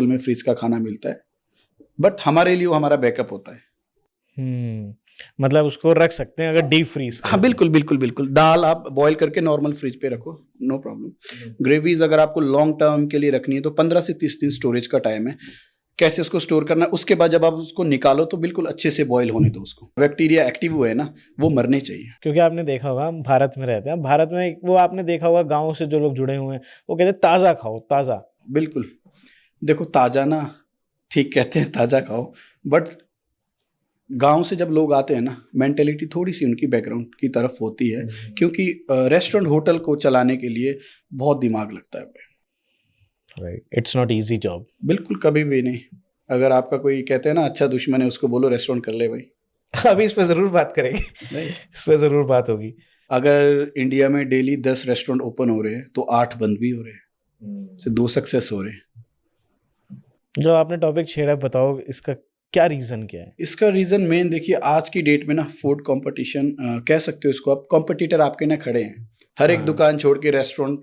में फ्रिज का खाना मिलता है, बट हमारे लिए वो हमारा बैकअप होता है। मतलब उसको रख सकते हैं अगर डीप फ्रीज। हाँ बिल्कुल बिल्कुल बिल्कुल। दाल आप बॉईल करके नॉर्मल फ्रिज पे रखो, नो प्रॉब्लम। ग्रेवीज अगर आपको लॉन्ग टर्म के लिए रखनी है तो 15 से 30 दिन स्टोरेज का टाइम है। कैसे उसको स्टोर करना है, उसके बाद जब आप उसको निकालो तो बिल्कुल अच्छे से बॉईल होने दो उसको। बैक्टीरिया एक्टिव हुए ना, वो मरने चाहिए। क्योंकि आपने देखा होगा हम भारत में रहते हैं, भारत में वो आपने देखा होगा गाँव से जो लोग जुड़े हुए हैं वो कहते हैं ताज़ा खाओ ताज़ा। बिल्कुल। देखो ताज़ा ना, ठीक कहते हैं ताज़ा खाओ, बट गांव से जब लोग आते हैं ना, मेंटेलिटी थोड़ी सी उनकी बैकग्राउंड की तरफ होती है, क्योंकि रेस्टोरेंट होटल को चलाने के लिए बहुत दिमाग लगता है भाई। Right, it's not easy job. बिल्कुल कभी भी नहीं। अगर आपका कोई कहते हैं ना अच्छा दुश्मन है, उसको बोलो रेस्टोरेंट कर ले भाई। अभी इस पे जरूर बात करेंगे, इस पे जरूर बात होगी। अगर इंडिया में डेली 10 रेस्टोरेंट ओपन हो रहे हैं तो 8 बंद भी हो रहे हैं, से 2 सक्सेस हो रहे हैं। जो आपने टॉपिक छेड़ा, बताओ इसका क्या रीजन क्या है? इसका रीजन मेन देखिए, आज की डेट में ना फूड कंपटीशन कह सकते हो इसको आप, कंपटीटर आपके ना खड़े हैं। हर एक दुकान छोड़ के रेस्टोरेंट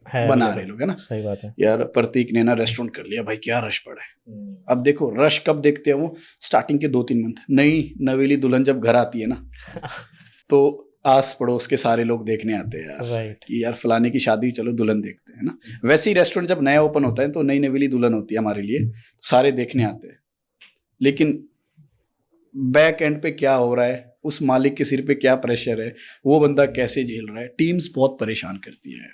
बना रहे लोग, है ना। सही बात है यार प्रतीक ने ना रेस्टोरेंट कर लिया भाई, क्या रश पड़ा है। अब देखो रश कब देखते हैं वो, स्टार्टिंग के 2-3 मंथ। नई नवेली दुल्हन जब घर आती है ना तो आस पड़ोस के सारे लोग देखने आते हैं यार, राइट। कि यार फलाने की शादी, चलो दुल्हन देखते हैं ना। वैसे ही रेस्टोरेंट जब नया ओपन होता है तो नई नवेली दुल्हन होती है हमारे लिए, तो सारे देखने आते हैं। लेकिन बैक एंड पे क्या हो रहा है, उस मालिक के सिर पे क्या प्रेशर है, वो बंदा कैसे झेल रहा है, टीम्स बहुत परेशान करती है।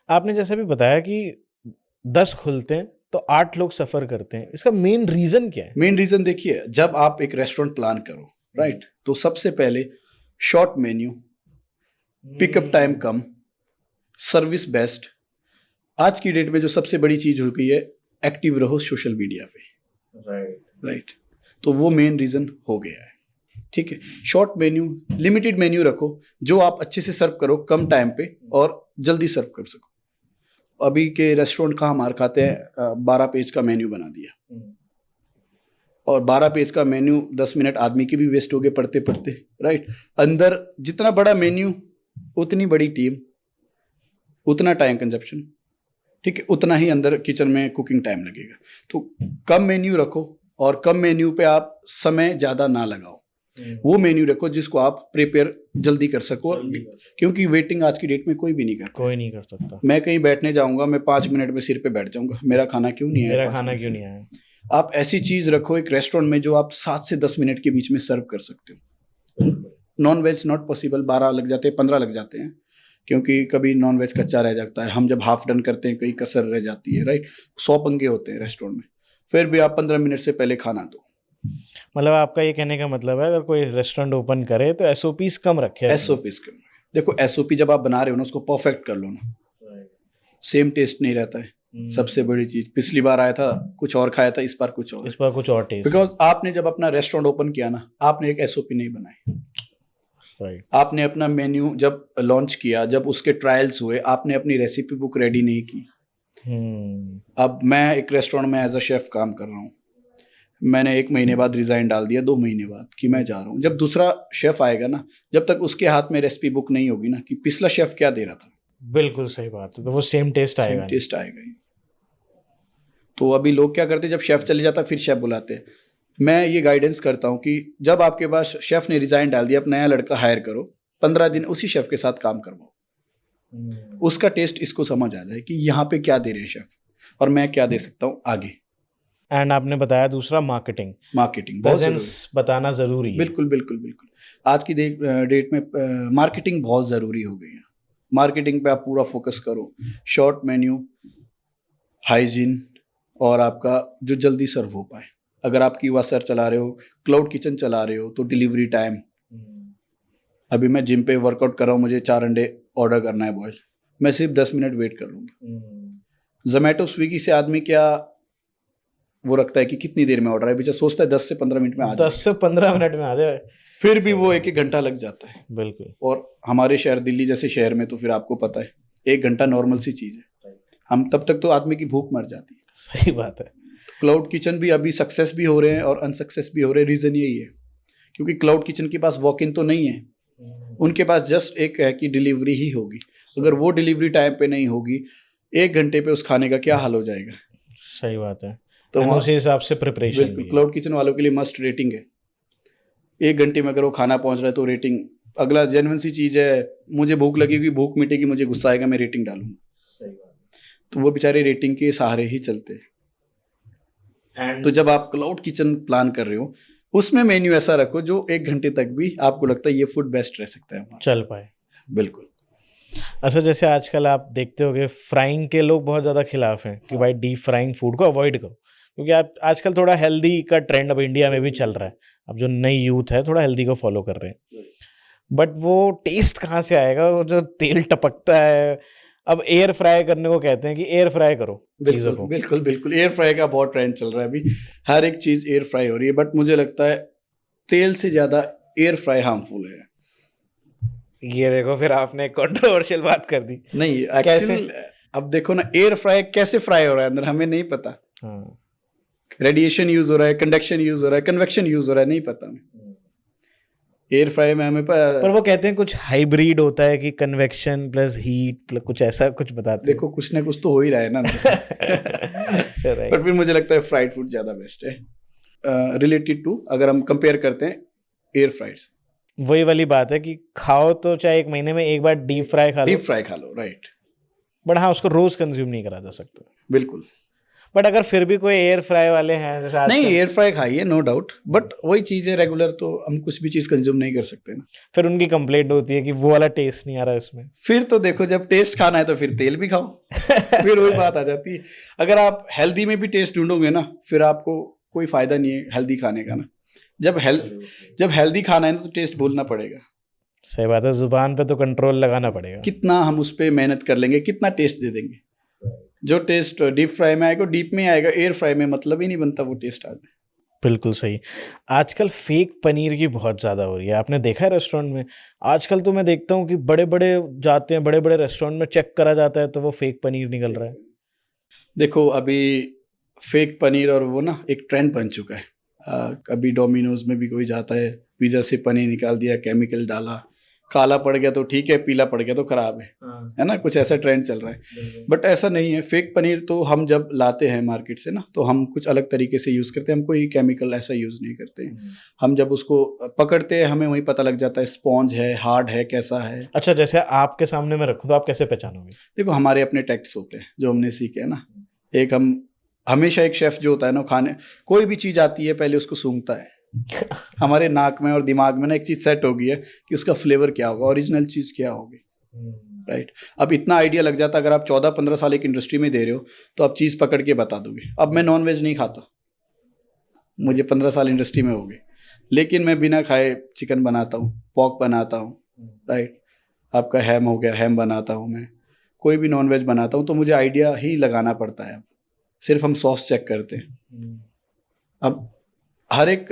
आपने जैसे भी बताया कि 10 खुलते हैं तो 8 लोग सफर करते हैं, इसका मेन रीजन क्या है? मेन रीजन देखिए, जब आप एक रेस्टोरेंट प्लान करो राइट, तो सबसे पहले शॉर्ट मेन्यू, पिकअप टाइम कम, सर्विस बेस्ट। आज की डेट में जो सबसे बड़ी चीज हो गई है, एक्टिव रहो सोशल मीडिया पे। राइट, तो वो मेन रीजन हो गया है। ठीक है, शॉर्ट मेन्यू, लिमिटेड मेन्यू रखो, जो आप अच्छे से सर्व करो कम टाइम पे और जल्दी सर्व कर सको। अभी के रेस्टोरेंट कहाँ मार खाते हैं, 12 पेज का मेन्यू बना दिया, और 12 पेज का मेन्यू 10 मिनट आदमी के भी वेस्ट हो गए पढ़ते पढ़ते। राइट, अंदर जितना बड़ा मेन्यू उतनी बड़ी टीम, उतना टाइम कंजप्शन। ठीक है, उतना ही अंदर किचन में कुकिंग टाइम लगेगा। तो कम मेन्यू रखो, और कम मेन्यू पे आप समय ज़्यादा ना लगाओ। वो मेन्यू रखो जिसको आप प्रिपेयर जल्दी कर सको, क्योंकि वेटिंग आज की डेट में कोई भी नहीं करता। कोई नहीं कर सकता। मैं कहीं बैठने जाऊंगा, मैं 5 मिनट में सिर पे बैठ जाऊंगा, मेरा खाना क्यों नहीं आया, मेरा खाना क्यों नहीं आया। आप ऐसी चीज रखो एक रेस्टोरेंट में जो आप 7 से 10 मिनट के बीच में सर्व कर सकते हो। नॉन वेज नॉट पॉसिबल, 12 लग जाते हैं, 15 लग जाते हैं, क्योंकि कभी नॉन वेज कच्चा रह जाता है। हम जब हाफ डन करते हैं कहीं कसर रह जाती है। राइट, 100 पंगे होते हैं रेस्टोरेंट में, फिर भी आप 15 मिनट से पहले खाना दो। मतलब आपका ये कहने का मतलब है अगर कोई रेस्टोरेंट ओपन करे तो एसओपीज कम रखे। एसओपीज कम। देखो एसओपी जब आप बना रहे हो ना, उसको परफेक्ट कर लो ना, सेम टेस्ट नहीं रहता है। सबसे बड़ी चीज, पिछली बार आया था कुछ और खाया था, इस बार कुछ और, इस बार कुछ और टेस्ट। बिकॉज आपने जब अपना रेस्टोरेंट ओपन किया ना, आपने एक एसओपी नहीं बनाई। राइट, आपने अपना मेन्यू जब लॉन्च किया, जब उसके ट्रायल्स हुए, आपने अपनी रेसिपी बुक रेडी नहीं की। अब मैं एक रेस्टोरेंट में एज अ शेफ काम कर रहा हूँ, मैंने 1 महीने बाद रिजाइन डाल दिया, 2 महीने बाद, कि मैं जा रहा हूँ। जब दूसरा शेफ आएगा ना, जब तक उसके हाथ में रेसिपी बुक नहीं होगी ना कि पिछला शेफ क्या दे रहा था, बिल्कुल सही बात है, तो वो सेम टेस्ट आएगा। टेस्ट आएगा ही। तो अभी लोग क्या करते हैं, जब शेफ चले जाता फिर शेफ बुलाते हैं। मैं ये गाइडेंस करता हूँ कि जब आपके पास शेफ ने रिजाइन डाल दिया, अब नया लड़का हायर करो, 15 दिन उसी शेफ के साथ काम करवाओ। उसका टेस्ट इसको समझ आ जाए कि यहाँ पे क्या दे रहे हैं शेफ और मैं क्या दे सकता हूँ आगे। एंड आपने बताया दूसरा मार्केटिंग बहुत जरूरी, बताना जरूरी है। बिल्कुल बिल्कुल बिल्कुल। आज की डेट में मार्केटिंग बहुत ज़रूरी हो गई है। मार्केटिंग पे आप पूरा फोकस करो, शॉर्ट मेन्यू, हाइजीन, और आपका जो जल्दी सर्व हो पाए। अगर आप कीवा सर चला रहे हो, क्लाउड किचन चला रहे हो, तो डिलीवरी टाइम। अभी मैं जिम पे वर्कआउट कर रहा हूँ, मुझे 4 अंडे ऑर्डर करना है बॉयल, मैं सिर्फ 10 मिनट वेट कर लूँगा। जोमेटो स्विगी से आदमी क्या वो रखता है कि कितनी देर में ऑर्डर है, बेचारा सोचता है 10 से 15 मिनट में आ जाए, 10 से 15 मिनट में आ जाए, फिर भी वो 1-1 घंटा लग जाता है। बिल्कुल। और हमारे शहर दिल्ली जैसे शहर में तो फिर आपको पता है 1 घंटा नॉर्मल सी चीज़ है, हम तब तक तो आदमी की भूख मर जाती है। सही बात है। क्लाउड किचन भी अभी सक्सेस भी हो रहे हैं और अनसक्सेस भी हो रहे हैं। रीज़न यही है, क्योंकि क्लाउड किचन के पास वॉक इन तो नहीं है, उनके पास जस्ट एक है कि डिलीवरी ही होगी। अगर वो डिलीवरी टाइम पे नहीं होगी, 1 घंटे पे उस खाने का क्या हाल हो जाएगा। सही बात है। तो And वहाँ उसी हिसाब से प्रिपरेशन बिल्कुल भी है। क्लाउड किचन वालों के लिए मस्ट रेटिंग है। 1 घंटे में अगर वो खाना पहुंच रहा है तो रेटिंग। अगला जेन्युइन सी चीज है, मुझे भूख लगेगी, भूख मिटेगी, मुझे गुस्सा आएगा, मैं रेटिंग डालूंगा। सही बात तो वो बेचारे रेटिंग के सहारे ही चलते हैं। है। तो जब आप क्लाउड किचन प्लान कर रहे हो, उसमें मेन्यू ऐसा रखो जो 1 घंटे तक भी आपको लगता है ये फूड बेस्ट रह सकता है हमारा। चल पाए। बिल्कुल। अच्छा, जैसे आजकल आप देखते होगे फ्राइंग के लोग बहुत ज़्यादा खिलाफ हैं कि भाई डीप फ्राइंग फूड को अवॉइड करो, क्योंकि आप आजकल थोड़ा हेल्दी का ट्रेंड अब इंडिया में भी चल रहा है। अब जो नई यूथ है थोड़ा हेल्दी को फॉलो कर रहे हैं, बट वो टेस्ट कहाँ से आएगा, वो जो तेल टपकता है। अब एयर फ्राई करने को कहते हैं कि एयर फ्राई करो चीज़ों बिल्कुल को। बिल्कुल बिल्कुल एयर फ्राई का बहुत ट्रेंड चल रहा है अभी। हर एक चीज एयर फ्राई हो रही है, बट मुझे लगता है तेल से ज्यादा एयर फ्राई हार्मफुल है। ये देखो, फिर आपने कंट्रोवर्शियल बात कर दी। नहीं, कैसे? एक्चुअली अब देखो ना, एयर फ्राई कैसे फ्राई हो रहा है अंदर हमें नहीं पता। हाँ, रेडिएशन यूज हो रहा है, कंडक्शन यूज हो रहा है, कन्वेक्शन यूज हो रहा है, नहीं पता हमें। एयर फ्राई में हमें पर वो कहते हैं कुछ हाइब्रिड होता है कि कन्वेक्शन प्लस हीट प्लस कुछ ऐसा कुछ बताते देखो कुछ ना कुछ तो हो ही रहा है ना अंदर। हैं। पर फिर मुझे लगता है फ्राइड फूड ज्यादा बेस्ट है रिलेटेड टू, अगर हम कंपेयर करते हैं एयर फ्राइड से। वही वाली बात है कि खाओ तो चाहे 1 महीने में एक बार डीप फ्राई खा लो, डीप फ्राई खा लो, राइट। बट हाँ उसको रोज कंज्यूम नहीं करा जा सकता। बिल्कुल। बट अगर फिर भी कोई एयर फ्राई वाले हैं जैसे नहीं, आजकल, एयर फ्राई खाइए नो डाउट, बट वही चीज़ है, रेगुलर तो हम कुछ भी चीज़ कंज्यूम नहीं कर सकते ना। फिर उनकी कंप्लेंट होती है कि वो वाला टेस्ट नहीं आ रहा इसमें। फिर तो देखो, जब टेस्ट खाना है तो फिर तेल भी खाओ। फिर वही बात आ जाती है। अगर आप हेल्दी में भी टेस्ट ढूंढोगे ना, फिर आपको कोई फायदा नहीं है हेल्दी खाने का ना। जब हेल्दी खाना है ना तो टेस्ट भूलना पड़ेगा। सही बात है, जुबान पे तो कंट्रोल लगाना पड़ेगा। कितना हम उस पर मेहनत कर लेंगे, कितना टेस्ट दे देंगे। जो टेस्ट डीप फ्राई में आएगा डीप में आएगा, एयर फ्राई में मतलब ही नहीं बनता वो टेस्ट आ जाए। बिल्कुल सही। आजकल फेक पनीर की बहुत ज़्यादा हो रही है, आपने देखा है रेस्टोरेंट में? आजकल तो मैं देखता हूँ कि बड़े बड़े जाते हैं, बड़े बड़े रेस्टोरेंट में चेक करा जाता है तो वो फेक पनीर निकल रहा है। देखो अभी फेक पनीर और वो ना एक ट्रेंड बन चुका है। अभी डोमिनोज में भी कोई जाता है, पिज्जा से पनीर निकाल दिया, केमिकल डाला, काला पड़ गया तो ठीक है, पीला पड़ गया तो खराब है ना, कुछ ऐसा ट्रेंड चल रहा है। बट ऐसा नहीं है। फेक पनीर तो हम जब लाते हैं मार्केट से ना, तो हम कुछ अलग तरीके से यूज़ करते हैं, हम कोई केमिकल ऐसा यूज़ नहीं करते हैं। हम जब उसको पकड़ते हैं हमें वहीं पता लग जाता है स्पॉन्ज है, हार्ड है, कैसा है। अच्छा, जैसे आपके सामने मैं रखूँ तो आप कैसे पहचानोगे? देखो हमारे अपने टैक्ट्स होते हैं जो हमने सीखे हैं ना। एक हम हमेशा एक शेफ जो होता है ना, खाने कोई भी चीज़ आती है पहले उसको सूंघता है। हमारे नाक में और दिमाग में ना एक चीज़ सेट हो गई है कि उसका फ्लेवर क्या होगा, ओरिजिनल चीज़ क्या होगी, राइट। अब इतना आइडिया लग जाता है, अगर आप 14-15 साल एक इंडस्ट्री में दे रहे हो तो आप चीज़ पकड़ के बता दोगे। अब मैं नॉन वेज नहीं खाता, मुझे 15 साल इंडस्ट्री में हो गए, लेकिन मैं बिना खाए चिकन बनाता हूँ, पॉर्क बनाता हूँ, राइट। आपका हैम हो गया, हैम बनाता हूँ मैं, कोई भी नॉन वेज बनाता हूँ, तो मुझे आइडिया ही लगाना पड़ता है। अब सिर्फ हम सॉस चेक करते हैं। अब हर एक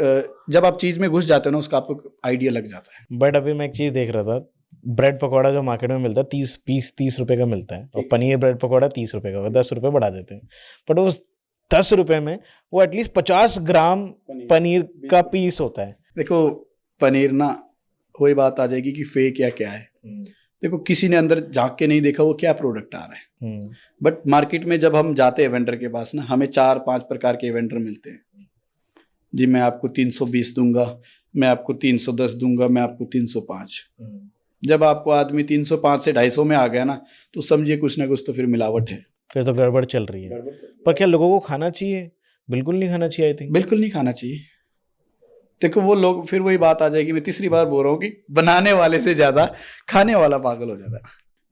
जब आप चीज़ में घुस जाते हो ना, उसका आपको आइडिया लग जाता है। बट अभी मैं एक चीज़ देख रहा था, ब्रेड पकौड़ा जो मार्केट में मिलता है 30 रुपए का मिलता है, और पनीर ब्रेड पकौड़ा 30 रुपए का, 10 रुपए बढ़ा देते हैं। बट उस 10 रुपए में वो एटलीस्ट 50 ग्राम पनीर का पीस होता है। देखो पनीर ना, वही बात आ जाएगी कि फेक या क्या है। देखो किसी ने अंदर झांक के नहीं देखा वो क्या प्रोडक्ट आ रहा है। बट मार्केट में जब हम जाते हैं वेंडर के पास ना, हमें 4-5 प्रकार के वेंडर मिलते हैं। जी मैं आपको 320 दूंगा, मैं आपको 310 दूंगा, मैं आपको 305। जब आपको आदमी 305 से 250 में आ गया ना, तो समझिए कुछ ना कुछ तो फिर मिलावट है, फिर तो गड़बड़ चल रही है। पर क्या लोगों को खाना चाहिए? बिल्कुल नहीं खाना चाहिए, आई थिंक। बिल्कुल नहीं खाना चाहिए। देखो वो लोग, फिर वही बात आ जाएगी, मैं तीसरी बार बोल रहा हूँ कि बनाने वाले से ज्यादा खाने वाला पागल हो जाता है।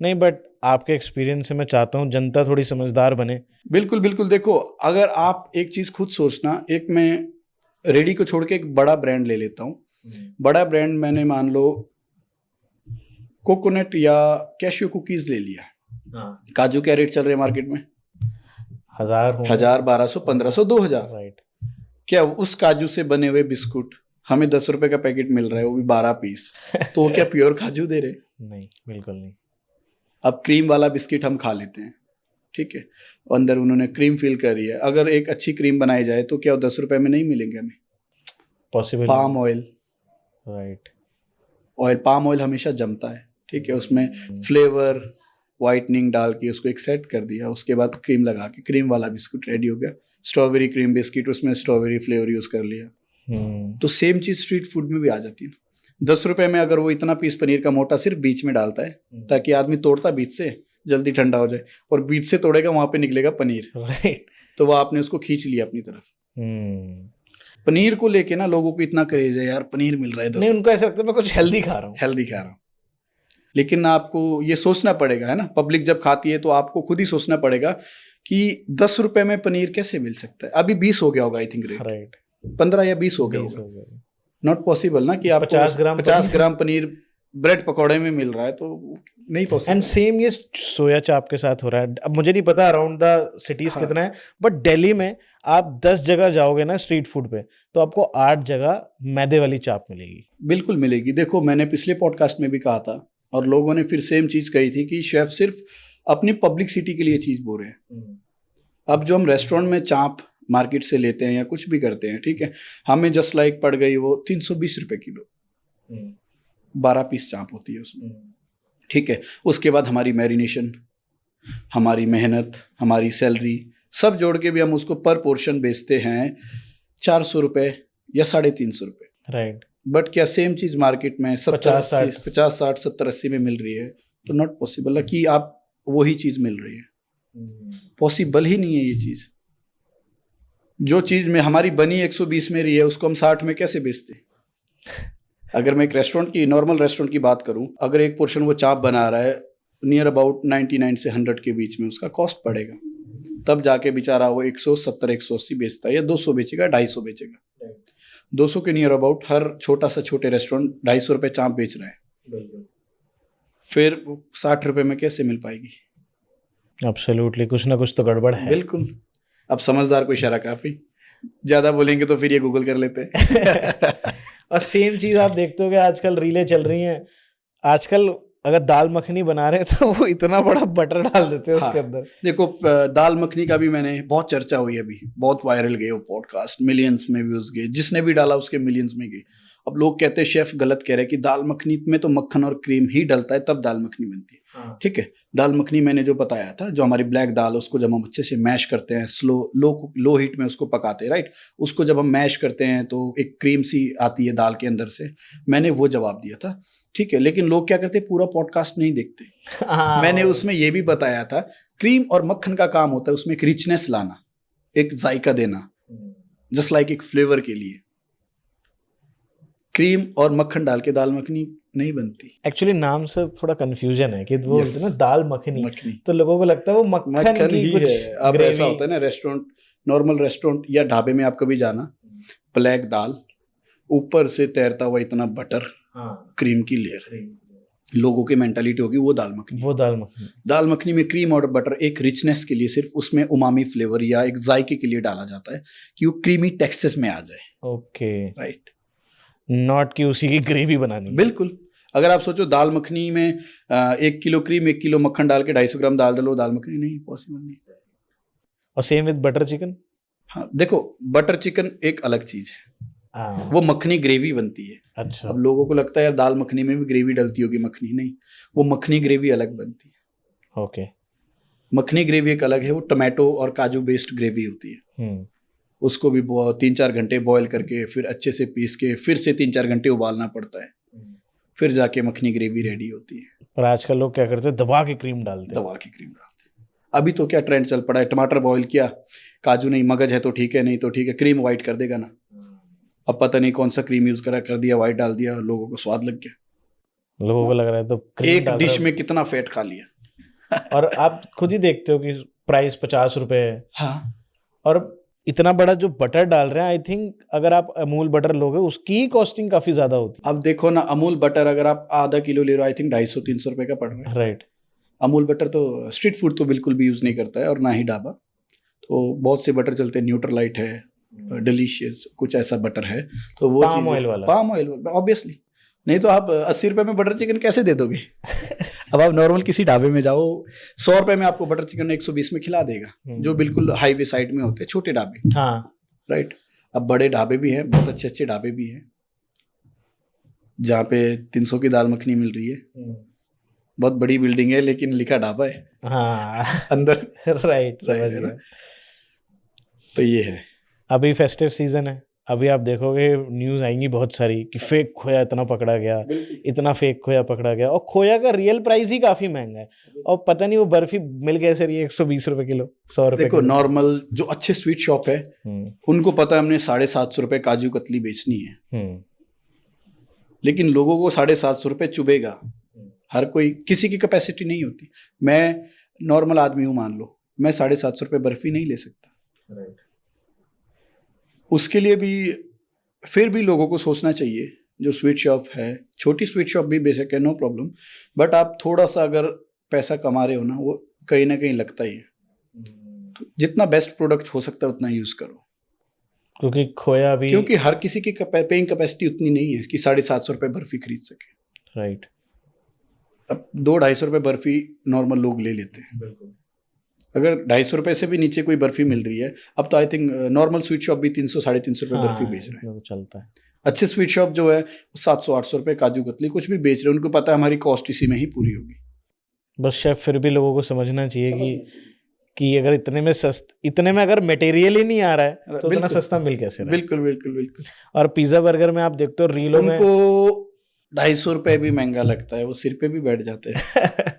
नहीं, बट आपके एक्सपीरियंस से मैं चाहता हूँ जनता थोड़ी समझदार बने। बिल्कुल बिल्कुल। देखो अगर आप एक चीज खुद सोचना, एक मैं रेडी को छोड़ के एक बड़ा ब्रांड ले लेता हूँ। बड़ा ब्रांड मैंने मान लो कोकोनट या कैशियो कुकीज ले लिया, काजू क्या रेट चल रहे हैं मार्केट में? 1000, 1200, 1500, 2000। राइट। क्या उस काजू से बने हुए बिस्कुट हमें 10 रुपए का पैकेट मिल रहा है, वो भी 12 पीस, तो वो क्या प्योर काजू दे रहे? नहीं, बिल्कुल नहीं। अब क्रीम वाला बिस्किट हम खा लेते हैं, ठीक है, अंदर उन्होंने क्रीम फिल करी है। अगर एक अच्छी क्रीम बनाई जाए तो क्या वो 10 रुपए में नहीं मिलेंगे हमें? Possible. Palm oil, right. Palm oil हमेशा जमता है, ठीक है, उसमें फ्लेवर, वाइटनिंग डाल के उसको एक सेट कर दिया, उसके बाद क्रीम लगा के क्रीम वाला बिस्कुट रेडी हो गया। स्ट्रॉबेरी क्रीम बिस्किट, उसमें स्ट्रॉबेरी फ्लेवर यूज कर लिया। तो सेम चीज स्ट्रीट फूड में भी आ जाती है। 10 रुपए में अगर वो इतना पीस पनीर का मोटा सिर्फ बीच में डालता है ताकि आदमी तोड़ता बीच से जल्दी ठंडा हो जाए, और बीच से तोड़ेगा वहां पे निकलेगा पनीर, राइट। तो वो आपने उसको खींच लिया अपनी तरफ। पनीर को लेके ना लोगों को इतना क्रेज है यार, पनीर मिल रहा है 10 नहीं, उनको ऐसा लगता है मैं कुछ हेल्दी खा रहा हूँ। हेल्दी खा रहा हूँ। लेकिन आपको ये सोचना पड़ेगा, है ना, पब्लिक जब खाती है तो आपको खुद ही सोचना पड़ेगा कि 10 रुपए में पनीर कैसे मिल सकता है। अभी 20 हो गया होगा आई थिंक रेट, राइट, 15 या 20 हो गया होगा। नॉट पॉसिबल ना कि आपको 50 ग्राम पनीर ब्रेड पकौड़े में मिल रहा है, तो नहीं पॉसिबल। एंड सेम ये सोया चाप के साथ हो रहा है। अब मुझे नहीं पता अराउंड द सिटीज हाँ। कितना है, बट दिल्ली में आप 10 जगह जाओगे ना स्ट्रीट फूड पे, तो आपको 8 जगह मैदे वाली चाप मिलेगी। बिल्कुल मिलेगी। देखो मैंने पिछले पॉडकास्ट में भी कहा था, और लोगों ने फिर सेम चीज कही थी कि शेफ सिर्फ अपनी पब्लिसिटी के लिए चीज बोल रहे हैं। अब जो हम रेस्टोरेंट में चाप मार्केट से लेते हैं या कुछ भी करते हैं, ठीक है, हमें जस्ट लाइक पड़ गई वो 320 रुपए किलो, 12 पीस चाप होती है उसमें, ठीक है। उसके बाद हमारी मैरिनेशन, हमारी मेहनत, हमारी सैलरी सब जोड़ के भी हम उसको पर पोर्शन बेचते हैं 400 रुपए या 350 रुपए, राइट। बट क्या सेम चीज मार्केट में 50, 60, 70, 80 में मिल रही है? तो नॉट पॉसिबल है कि आप वही चीज मिल रही है। पॉसिबल ही नहीं है ये चीज। जो चीज में हमारी बनी 120 में रही है उसको हम 60 में कैसे बेचते? अगर मैं एक रेस्टोरेंट की, नॉर्मल रेस्टोरेंट की बात करूं, अगर एक पोर्शन वो चाप बना रहा है नियर अबाउट 99 से 100 के बीच में उसका कॉस्ट पड़ेगा, तब जाके बेचारा वो 170 180 बेचता है, या 200 बेचेगा, 250 बेचेगा। 200 के नियर अबाउट हर छोटा सा छोटे रेस्टोरेंट 250 रुपए चाप बेच रहे हैं, फिर 60 रुपए में कैसे मिल पाएगी? एब्सोल्युटली, कुछ ना कुछ तो गड़बड़ है। बिल्कुल। अब समझदार को इशारा काफी, ज्यादा बोलेंगे तो फिर ये गूगल कर लेते हैं। और सेम चीज आप देखते हो कि आजकल रीलें चल रही हैं, आजकल अगर दाल मखनी बना रहे हैं तो वो इतना बड़ा बटर डाल देते हैं उसके अंदर। देखो दाल मखनी का भी मैंने बहुत चर्चा हुई, अभी बहुत वायरल गए वो पॉडकास्ट, मिलियंस में व्यूज गए, जिसने भी डाला उसके मिलियंस में गए। अब लोग कहते हैं शेफ गलत कह रहे हैं कि दाल मखनी में तो मक्खन और क्रीम ही डलता है तब दाल मखनी बनती है। ठीक है, दाल मखनी मैंने जो बताया था, जो हमारी ब्लैक दाल, उसको जब हम अच्छे से मैश करते हैं, लो हीट में उसको पकाते हैं, राइट, उसको जब हम मैश करते हैं तो एक क्रीम सी आती है दाल के अंदर से। मैंने वो जवाब दिया था, ठीक है। लेकिन लोग क्या करते हैं, पूरा पॉडकास्ट नहीं देखते। मैंने उसमें ये भी बताया था, क्रीम और मक्खन का काम होता है उसमें एक रिचनेस लाना, एक जायका देना, जस्ट लाइक एक फ्लेवर के लिए। क्रीम और मक्खन डाल के दाल मखनी नहीं बनती। एक्चुअली नाम से थोड़ा कंफ्यूजन है कि वो ना दाल मखनी, तो लोगों को लगता है वो मक्खन की ही कुछ है। अब ऐसा होता है ना, रेस्टोरेंट, नॉर्मल रेस्टोरेंट या ढाबे में आप कभी जाना, ब्लैक दाल, ऊपर से तैरता हुआ इतना बटर, क्रीम की लेयर, लोगों की मेंटालिटी होगी वो दाल मखनी। वो दाल मखनी, दाल मखनी में क्रीम और बटर एक रिचनेस के लिए, सिर्फ उसमें उमामी फ्लेवर या एक जायके के लिए डाला जाता है कि वो क्रीमी टेक्सचर में आ जाए। ओके, राइट, नॉट कि उसी की ग्रेवी बनानी। बिल्कुल। अगर आप सोचो दाल मखनी में 1 किलो क्रीम 1 किलो मक्खन डाल के 250 ग्राम दाल डालो, दाल मखनी नहीं, पॉसिबल नहीं। और सेम विद बटर चिकन। हाँ देखो, बटर चिकन एक अलग चीज है, वो मखनी ग्रेवी बनती है। अच्छा। अब लोगों को लगता है यार दाल मखनी में भी ग्रेवी डलती होगी, मखनी नहीं, वो मखनी ग्रेवी अलग बनती है। ओके, मखनी ग्रेवी एक अलग है, वो टमाटो और काजू बेस्ड ग्रेवी होती है। उसको भी 3-4 घंटे बॉयल करके फिर अच्छे से पीस के फिर से 3-4 घंटे उबालना पड़ता है, फिर जाके मखनी ग्रेवी रेडी होती है। पर आजकल लोग क्या करते हैं, दबा के क्रीम डालते हैं। दबा के क्रीम डालते हैं। अभी तो क्या ट्रेंड चल पड़ा है, टमाटर बॉयल किया, काजू नहीं, मगज है तो ठीक है, नहीं तो ठीक है, क्रीम वाइट कर देगा ना। अब पता नहीं कौन सा क्रीम यूज कर दिया, वाइट डाल दिया, लोगों को स्वाद लग गया। लोगों को लग रहा है तो एक डिश में कितना फैट खा लिया। और आप खुद ही देखते हो कि प्राइस 50 रुपए है। हाँ, और इतना बड़ा जो बटर डाल रहे हैं, आई थिंक अगर आप अमूल बटर लोगे उसकी कॉस्टिंग काफी ज्यादा होती है। अब देखो ना, अमूल बटर अगर आप आधा किलो ले रहे हो, आई थिंक 250-300 रुपए का पड़ रहा है। राइट। अमूल बटर तो स्ट्रीट फूड तो बिल्कुल भी यूज नहीं करता है, और ना ही ढाबा। तो बहुत से बटर चलते हैं, न्यूट्रलाइट है, डिलीशियस कुछ ऐसा बटर है, तो वो पाम ऑयल वाला, पाम ऑयल ऑब्वियसली। नहीं तो आप 80 रुपए में बटर चिकन कैसे दे दोगे? अब आप नॉर्मल किसी ढाबे में जाओ, 100 रुपए में आपको बटर चिकन 120 में खिला देगा, जो बिल्कुल हाईवे साइड में होते हैं, छोटे ढाबे। हाँ, राइट। अब बड़े ढाबे भी हैं, बहुत अच्छे अच्छे ढाबे भी हैं जहाँ पे 300 की दाल मखनी मिल रही है। बहुत बड़ी बिल्डिंग है लेकिन लिखा ढाबा है हाँ अंदर। राइट, समझ Right, है ना? गया। तो ये है। अभी फेस्टिव सीजन है, अभी आप देखोगे न्यूज़ आएंगी बहुत सारी कि फेक खोया इतना पकड़ा गया, इतना फेक खोया पकड़ा गया, और खोया का रियल प्राइस ही काफी महंगा है, और पता नहीं वो बर्फी मिल कैसे रही है 120 रुपए किलो, 100 रुपए देखो किलो। नॉर्मल जो अच्छे स्वीट शॉप है हम्म, उनको पता है हमने 750 रुपए काजू कतली बेचनी है, हम्म, लेकिन लोगों को 750 रुपए चुभेगा। हर कोई, किसी की कैपेसिटी नहीं होती। मैं नॉर्मल आदमी हूं, मान लो मैं 750 रुपए बर्फी नहीं ले सकता। उसके लिए भी फिर भी लोगों को सोचना चाहिए, जो स्वीट शॉप है, छोटी स्वीट शॉप भी बेशक है, नो प्रॉब्लम, बट आप थोड़ा सा अगर पैसा कमा रहे हो ना, वो कहीं ना कहीं लगता ही है। तो जितना बेस्ट प्रोडक्ट हो सकता है उतना यूज करो, क्योंकि खोया भी, क्योंकि हर किसी की पेइंग कैपेसिटी उतनी नहीं है कि 750 रुपए बर्फी खरीद सके। राइट, अब 200-250 रुपए बर्फी नॉर्मल लोग ले लेते हैं। अगर 250 रुपए से भी नीचे कोई बर्फी मिल रही है, अब तो I think normal sweet shop भी 300-350 रुपए बर्फी बेच रहे हैं। तो चलता है। अच्छे स्वीट शॉप जो है 700-800 रुपए काजू कतली कुछ भी बेच रहे हैं, उनको पता है हमारी कॉस्ट इसी में ही पूरी होगी। बस शेफ फिर भी लोगों को समझना चाहिए कि अगर इतने में अगर मटेरियल ही नहीं आ रहा है तो इतना बिल्कुल। सस्ता मिल कैसे रहा है। बिल्कुल बिल्कुल बिल्कुल। और पिज्जा बर्गर में आप देखते हो रीलों में उनको 250 रुपए भी महंगा लगता है, वो सिर पे भी बैठ जाते हैं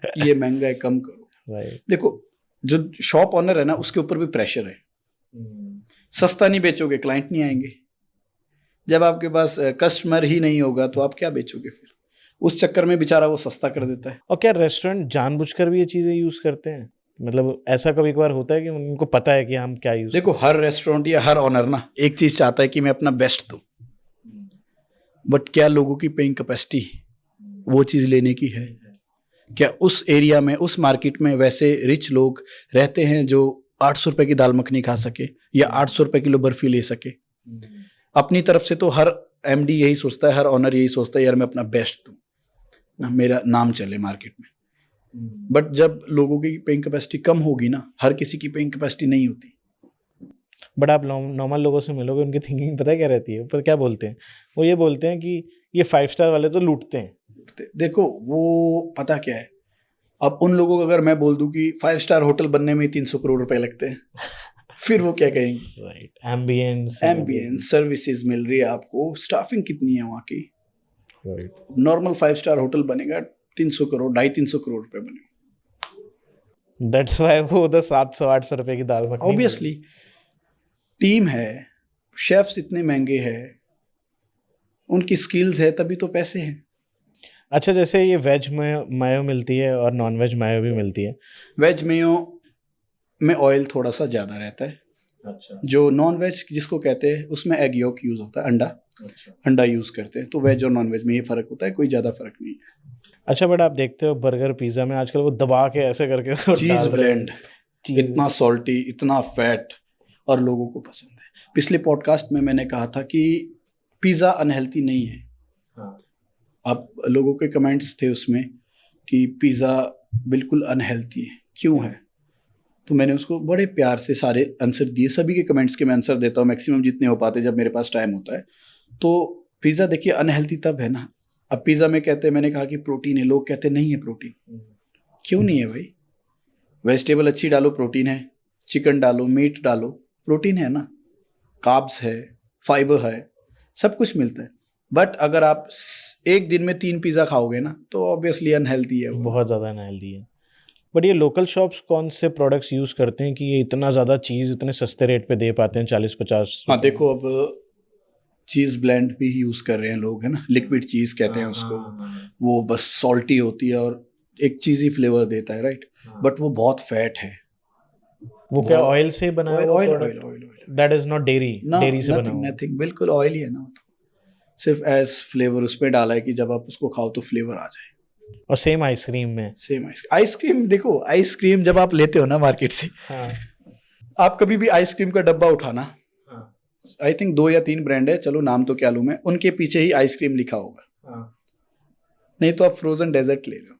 कि ये महंगा है, कम करो। राइट, देखो जो शॉप ऑनर है ना, उसके ऊपर भी प्रेशर है। सस्ता नहीं बेचोगे, क्लाइंट नहीं आएंगे। जब आपके पास कस्टमर ही नहीं होगा तो आप क्या बेचोगे फिर? उस चक्कर में बेचारा वो सस्ता कर देता है। और क्या रेस्टोरेंट जानबूझकर भी ये चीजें यूज करते हैं? मतलब ऐसा कभी कभार होता है कि उनको पता है कि हम क्या यूज देखो हर रेस्टोरेंट या हर ऑनर ना एक चीज चाहता है कि मैं अपना बेस्ट दूं, बट क्या लोगों की पेइंग कैपेसिटी वो चीज लेने की है? क्या उस एरिया में, उस मार्केट में वैसे रिच लोग रहते हैं जो 800 रुपए की दाल मखनी खा सके या 800 रुपए किलो बर्फी ले सके? अपनी तरफ से तो हर एमडी यही सोचता है, हर ऑनर यही सोचता है, यार मैं अपना बेस्ट दूं ना, मेरा नाम चले मार्केट में। बट जब लोगों की पेइंग कैपेसिटी कम होगी ना, हर किसी की पेइंग कैपेसिटी नहीं होती। बट आप नॉर्मल लोगों से मिलोगे, उनकी थिंकिंग पता है क्या रहती है? पर क्या बोलते हैं वो? ये बोलते हैं कि ये 5 स्टार वाले तो लूटते हैं। देखो वो पता क्या है, अब उन लोगों को अगर मैं बोल दूं कि 5 स्टार होटल बनने में 300 करोड़ रुपए लगते हैं फिर वो क्या कहेंगे? राइट, एम्बियंस सर्विसेज मिल रही है आपको, स्टाफिंग कितनी है वहाँ की? राइट, नॉर्मल 5 स्टार होटल बनेगा 300 करोड़ 250 करोड़ रुपए बनेगा। दैट्स व्हाई वो उधर 700-800 रुपए की दाल मखनी। ऑब्वियसली टीम है, शेफ्स इतने महंगे हैं, उनकी स्किल्स है, तभी तो पैसे हैं। अच्छा, जैसे ये वेज मायो मिलती है और नॉन वेज मायो भी मिलती है। वेज मेयो में ऑयल थोड़ा सा ज़्यादा रहता है। अच्छा, जो नॉन वेज जिसको कहते हैं उसमें एग योक यूज़ होता है, अंडा यूज़ करते हैं। तो वेज और नॉन वेज में ये फ़र्क होता है, कोई ज़्यादा फ़र्क नहीं है। अच्छा, बट आप देखते हो बर्गर पिज्ज़ा में आजकल वो दबा के ऐसे करके वो चीज़ डाल रहे हैं। ब्लेंड, चीज़। इतना सॉल्टी, इतना फैट, और लोगों को पसंद है। पिछले पॉडकास्ट में मैंने कहा था कि पिज़्ज़ा अनहेल्थी नहीं है। हाँ। अब लोगों के कमेंट्स थे उसमें कि पिज़्ज़ा बिल्कुल अनहेल्थी है, क्यों है? तो मैंने उसको बड़े प्यार से सारे आंसर दिए। सभी के कमेंट्स के मैं आंसर देता हूँ मैक्सिमम जितने हो पाते जब मेरे पास टाइम होता है। तो पिज़्ज़ा देखिए अनहेल्थी तब है ना, अब पिज़्ज़ा में कहते हैं, मैंने कहा कि प्रोटीन है, लोग कहते हैं नहीं है प्रोटीन। क्यों नहीं है भाई? वेजिटेबल अच्छी डालो, प्रोटीन है। चिकन डालो, मीट डालो, प्रोटीन है ना। कार्ब्स है, फाइबर है, सब कुछ मिलता है। बट अगर आप एक दिन में 3 पिज़्ज़ा खाओगे ना तो ऑब्वियसली अनहेल्थी है वो। बहुत ज़्यादा अनहेल्दी है। बट ये लोकल शॉप्स कौन से प्रोडक्ट्स यूज़ करते हैं कि ये इतना ज़्यादा चीज़ इतने सस्ते रेट पे दे पाते हैं, 40-50? हाँ देखो, अब चीज़ ब्लेंड भी यूज़ कर रहे हैं लोग, है ना, लिक्विड चीज़ कहते हैं उसको। वो बस सॉल्टी होती है और एक चीज़ ही फ्लेवर देता है, राइट? बट वो बहुत फैट है। वो क्या ऑयल से बनाया हुआ oil product? That is not dairy से बना हुआ? नथिंग, बिल्कुल ऑयल ही है ना। तो सिर्फ एज फ्लेवर उसमें डाला है कि जब आप उसको खाओ तो फ्लेवर आ जाए। और सेम आइसक्रीम में, सेम आइसक्रीम देखो, आइसक्रीम जब आप लेते हो ना मार्केट से, हाँ, आप कभी भी आइसक्रीम का डब्बा उठाना, आई थिंक 2 या 3 ब्रांड है, चलो नाम तो क्या लूं मैं, उनके पीछे ही आइसक्रीम लिखा होगा। नहीं तो आप फ्रोजन डेजर्ट ले रहे हो।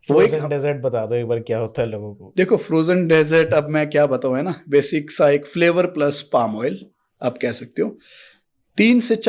फ्रोजन डेजर्ट बता दो एक बार क्या होता है लोगों को। देखो फ्रोजन डेजर्ट, अब मैं क्या बताऊं, है ना, बेसिक सा एक फ्लेवर प्लस पाम ऑयल आप कह सकते हो। 3 से